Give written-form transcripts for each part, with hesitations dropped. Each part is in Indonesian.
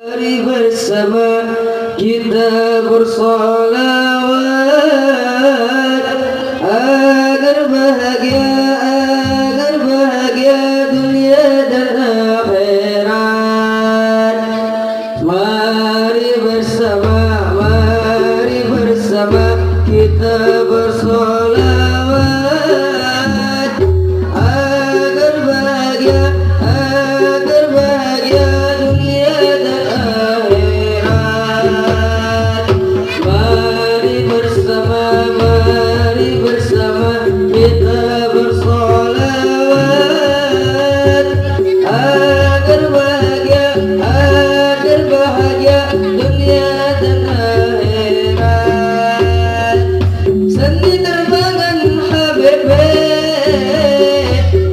Mari bersama kita bersolawat agar bahagia dunia dan akhirat. Mari bersama kita bersolawat agar bahagia dunia dan akhirat. Mari bersama kita bersolawat agar bahagia dunia dan akhirat. Seni terbangan Habibi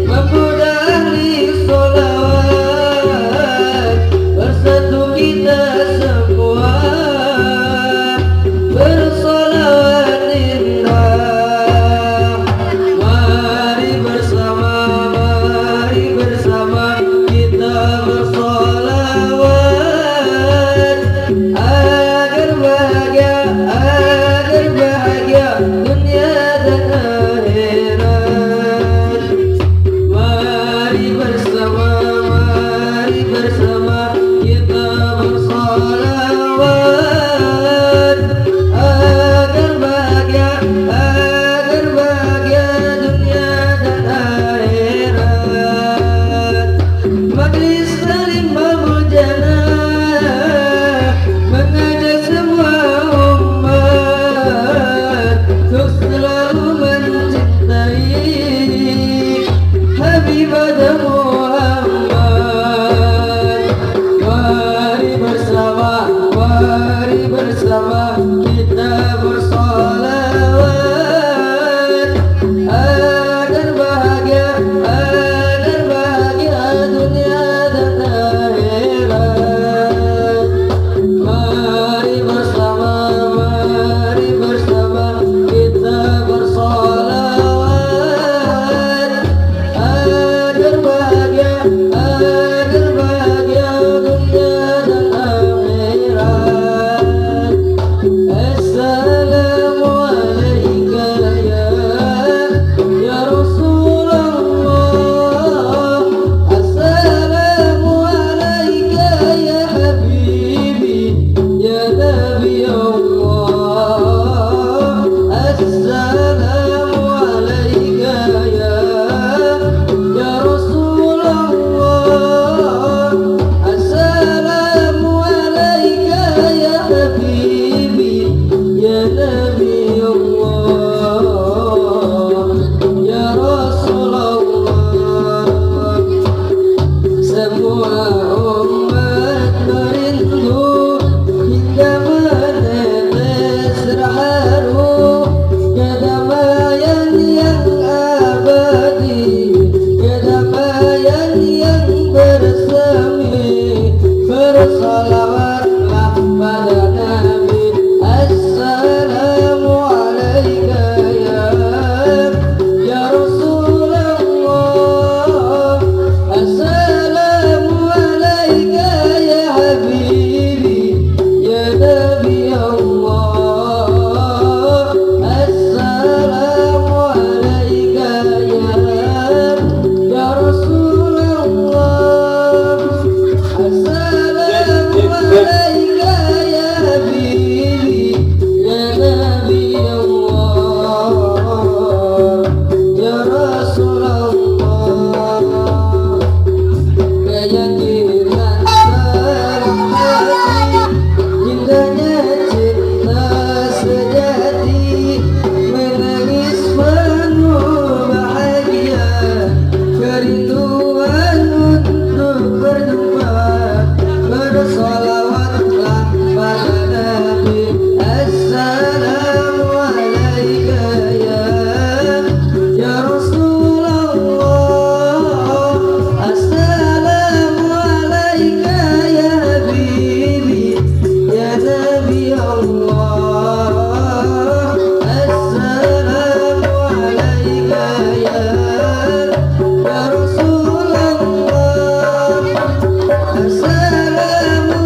memuda ahli sholawat, bersatu kita semua bersolawat indah. Mari bersama kita bersolawat agar bahagia dunia dan akhirat. Mari bersama kita bersolawat agar bahagia dunia dan akhirat. Majlis saling bermujanah mengajak semua umat untuk selalu mencintai Habibah Muhammad. Mari bersama kita bersolawat agar bahagia dunia dan akhirat. Mari bersama kita bersolawat agar bahagia dunia dan akhirat. Assalamu alayka ya Rasulullah. Assalamu alayka ya Habibi ya Nabi Allah. Assalamu alayka ya Rasulullah. Assalamu alayka ya Habibi ya Nabi Allah ya Rasulullah. Semua umat merindu hingga menetes terharu kedamaian yang abadi, kedamaian yang bersemi. Bersolawatlah pada Nabi. Assalamu alayka ya Rasulullah. Assalamu alayka ya Habibi ya Nabi Allah. Assalamu alayka ya Rasulullah. Assalamu alayka ya Habibi ya Nabi Allah ya Rasulullah. Keyakinan dalam hati, indahnya cinta sejati, menangis penuh bahagia, kerinduan untuk berjumpa. Bersolawatlah pada Nabi. Assalamu alayka ya Rasulullah. Assalamu alayka ya Habibi ya Nabi Allah. Assalamu alayka ya Rasulullah. Assalamu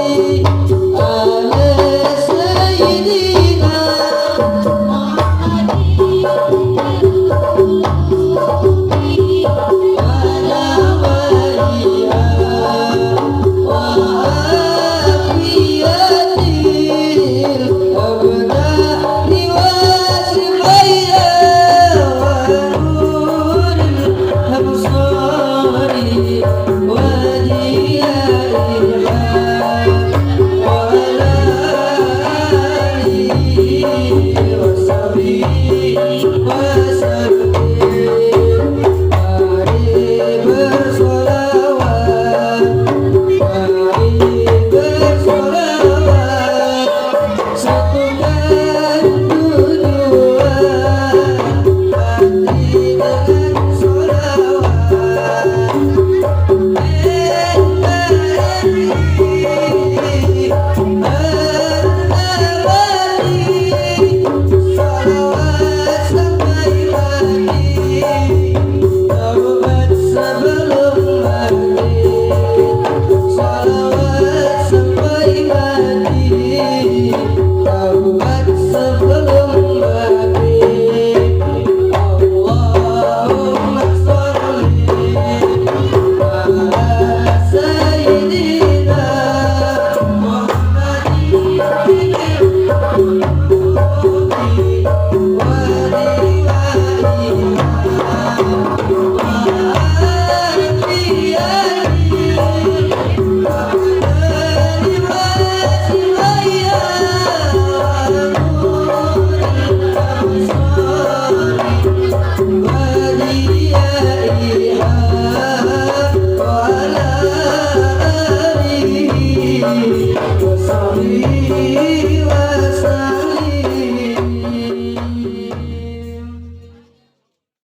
Nabi